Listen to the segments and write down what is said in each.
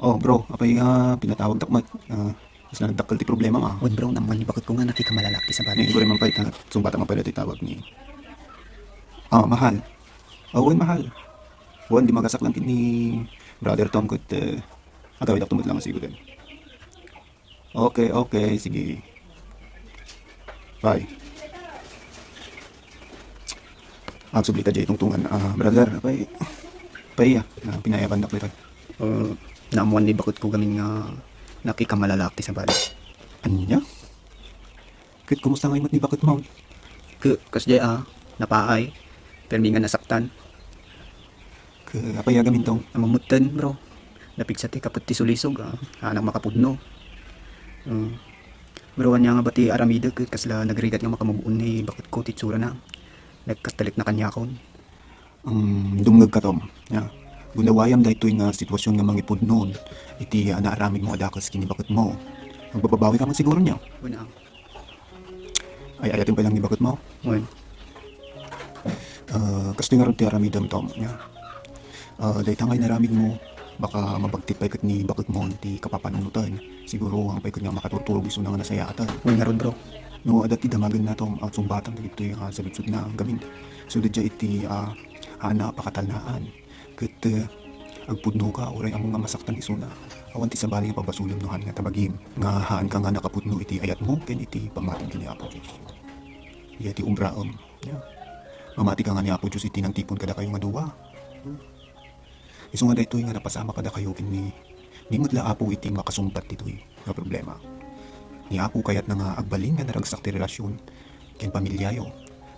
Oh bro, apay pinatawag takmat. Mas na nagdakkel ti problema nga. Wen bro, naman ni bakit ko nga nakikamalalaki sa bali. Igor man pay ta sumbata man pala ti tawag ni. Mahal. Wen mahal. Wen di magasak lang ni brother Tom ket agawid ako tumut lang siguro din. Okay, okay, sige. Bye. Agsublita jay tungtungan. Brother, pay pinayaban na klito. Naamuan ni bakit ko gamin nga nakikamalalaki sa bali. Anya? Ket kumusta nga imot ni bakit mo? Kasjay napaay. Permi nga nasaktan. Apay agamin tong. Amamutan bro. Napigsa ti kapat ti sulisog anak makapudno. Bro anya nga bati aramida ket kasla nagrigat nga makamubuon ni bakit ko titsura na. Nagkatalik na kanya kon. Dumngag ka Tom. Yeah. Gunawayam daytoy nga sitwasyon nga mangipud noon. Iti naaramid mo adakas kini bakit mo. Magbabawi ka man siguro niya. Wen Ay ayatin pa lang ni bakit mo. wen. Kasto nga ron ti aramidam Tom. Yeah. Dahil tangay naramid mo, baka mabagtipay kat ni bakit mo ti kapapanunutan. Siguro ang pay kat nga makaturturog iso na nga nasayatan. Wen nga ron bro. No, adati damagan na Tom at sumbatan dito yung saludsud na gamin. So dadya iti hana pakatalnaan. Kat agpudno ka, oray ang mga masaktan iso na. Awan ti sabali nga pabasulam no nga tabagim. Nga haan ka nga nakapudno iti ayat mo, ken iti pamating kini Apo Diyos. Iya ti umbraom. Yeah. Mamati ka nga ni Apo Diyos iti nang tipon kada kayo nga duwa. Iso nga daytoy nga napasama kada kayo kini ni mudla Apo iti makasumbat ditoy nga problema. Ni Apo kayat na nga agbalin nga naragsak ti relasyon ken pamilyayo.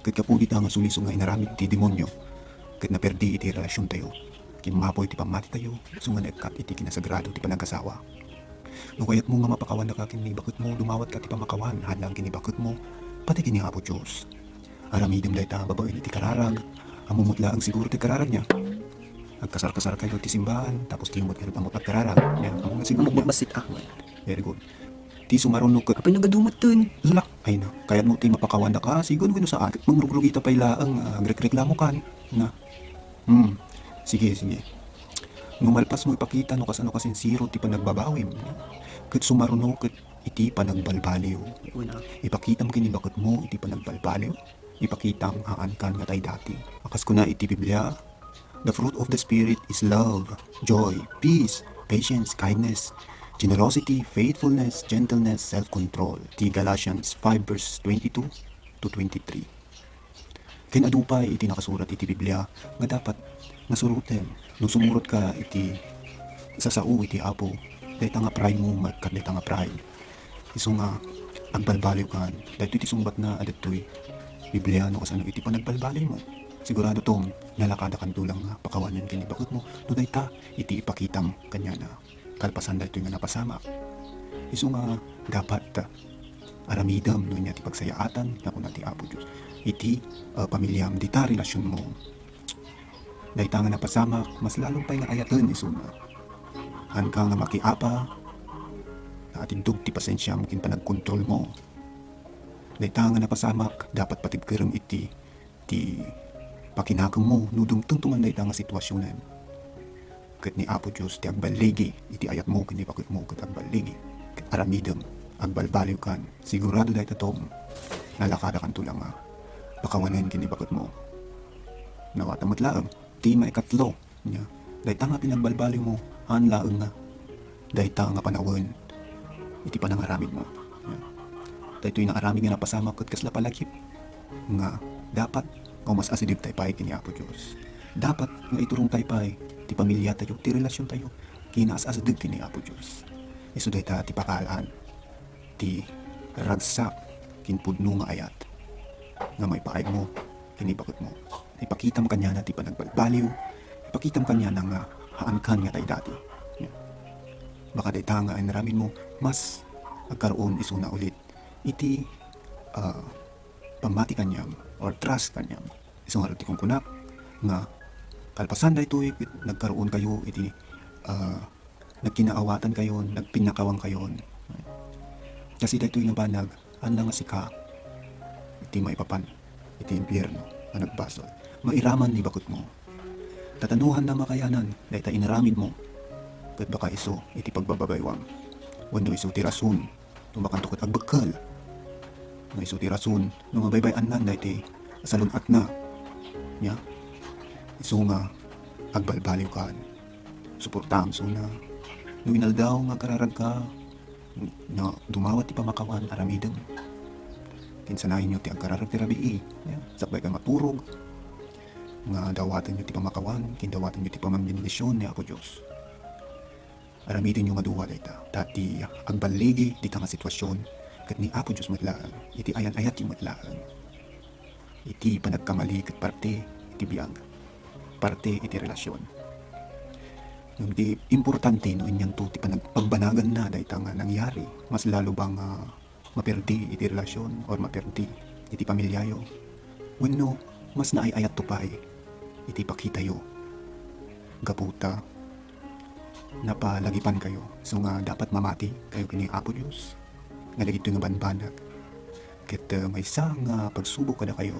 Ket kapulit nga suliso nga inaramid ti demonyo. Ket naperdi iti relasyon tayo. Ken mapoy ti pamati tayo. So nga nagkat iti kinasagrado ti panagkasawa. No kayat mo nga mapakawan na ka kini bakit mo dumawat ka ti pamakawan hadlang kini bakit mo pati kini Apo Diyos. Aramidem dayta babae iti kararag. Amumutla ang siguro ti kararag niya. Agkasar-kasar kayo ti simbahan tapos timot kayo amot at kararag. Yan ang siguro niya. Magbasit Very good. Ti sumarunok ka. Apay nagadumat dun. Lak, ay na. Kaya't mo ti mapakawan na ka. Siguro gano saan. Mangrugrugita pa ilaang agreklamo kan. Na. Sige. Ngumalpas mo ipakita no kasano kasinsiro ti panagbabawim. Kat sumarunok kat iti panagbalbaliw. Wen Ipakita mo kini bakit mo iti panagbalbaliw. Ipakita ang haan kan nga tay dati. Akas ko na iti Biblia. The fruit of the Spirit is love, joy, peace, patience, kindness, generosity, faithfulness, gentleness, self-control. Ti Galatians 5 verse 22 to 23. Kinadupay iti nakasurat iti Biblia nga dapat nasurutem. Nung sumurot ka iti sasao iti Apo, dahita nga pride mo magkat dahita nga pride. Iso nga agbalbaliw kan. Dahito iti sumbat na adatoy Biblia no kasano iti panagbalbaliw mo. Sigurado Tom, nalakada kan tulang nga pakawanan kini bakit mo. No dahita iti ipakitam kanya na kalpasan dahito nga napasama. Iso nga dapat aramidam no niya ti pagsayaatan na kuna ti Apo Diyos. Iti pamilyam dita relasyon mo. Dahita nga napasama, mas lalong pa'y nga ayatan iso na. Han ka nga makiapa, na atindog ti pasensya mo kin panagkontrol mo. Dahita nga napasamak, dapat patibkerem iti pakinakam mo, nudong tungtungan dahita nga sitwasyonan. Kat ni Apo Diyos, ti agbaligi, iti ayat mo, kini bakit mo, kat agbaligi, kat aramidam, agbalbaliw kan, sigurado dahita Tom, nalakada kan tulang nga, pakawanan kini bakit mo. Nawatamot laang, ti maikatlo, niya, dahita nga pinagbalbaliw mo, han laang nga, dahita nga panawan, iti panangaramid mo. Dahito yung nakaramid nga napasama kat kasla palagip, nga dapat, kung mas asidib tayo pa'y kini Apo Diyos. Dapat nga iturong tayo pa'y ti pamilya tayo, ti relasyon tayo, kinaas asidib kini Apo Diyos. Iso dahi ta ti pakalaan, ti ragsak, kinpudno nga ayat, nga may paay mo, kini bakit mo. Ipakitam kanya na ti panagbalbaliw, ipakitam kanya na nga haankan nga tayo dati. Baka dahi ta nga ay naramin mo, mas agkaroon iso na ulit, iti pamati kanyam, or trust kanyam. Isang harap ti kong kunak, nga kalpasan da ito, nagkaroon kayo, iti nagkinaawatan kayo, nagpinakawang kayo. Kasi dito yung nabanag, anda nga sika, iti maipapan, iti impyerno, na nagbasol. Mairaman ni bakot mo. Tatanuhan na makayanan, dahil ta inaramid mo. kat baka iso iti pagbababaywang. Wano iso ti rason, tumakan tukot agbekal. No iso ti rason, no mabaybayan nan dahiti asalun at na. Nya, iso nga agbalbaliw ka. Suportam so na. No inaldaw nga kararag ka, na dumawat ti pamakawan aramidem. Kinsanayin nyo ti agkararag ti rabii. Nya, sakbay ka maturog. Nga dawatan nyo ti pamakawan, kindawatan nyo ti pamambindisyon ni Apo Diyos. Aramitin nyo nga duwa dayta, tati agbaligi di nga sitwasyon, kat ni Apo Diyos matlaan, iti ayan-ayat yung matlaan. Iti panagkamali kat parte, iti biyag, parte iti relasyon. Nung di importante no inyang to ti panagpagbanagan na dayta nga nangyari, mas lalo bang maperdi iti relasyon or maperdi iti pamilyayo. Wenno, mas naayayat to pa iti pakitayo. Gaputa, napalagipan kayo. So nga dapat mamati kayo kini Apo Diyos. Nga lagi ito nga banbanag. Kat may isang pagsubok kada kayo.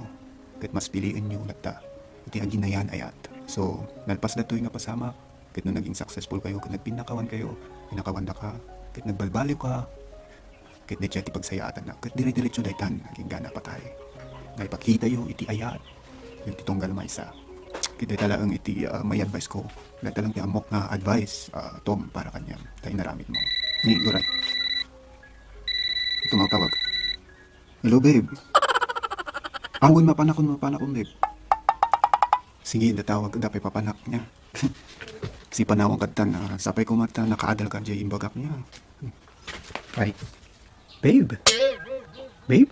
Kat mas piliin nyo nagta. Iti aginayan ayat. So, nalpas na ito nga pasama. Kat nung naging successful kayo, kat nagpinakawan kayo, pinakawan na ka, kat nagbalbaliw ka, kat di ti pagsayatan na, kat dire-diretso daytan, naging gana patay. Nga ipakita yo iti ayat. Yung titunggal may isa. Kita talagang iti may advice ko. Dahil talang ti amok na advice, Tom, para kanyang tayo naramit mo. Ni, Goray. Tumatawag. Hello, babe. Awon, mapanakon, babe. Sige, datawag, dapay papanak niya. Si panawang katan, sapay ko mata, nakaadal ka dyan yung bagak niya. Ay, babe? Babe?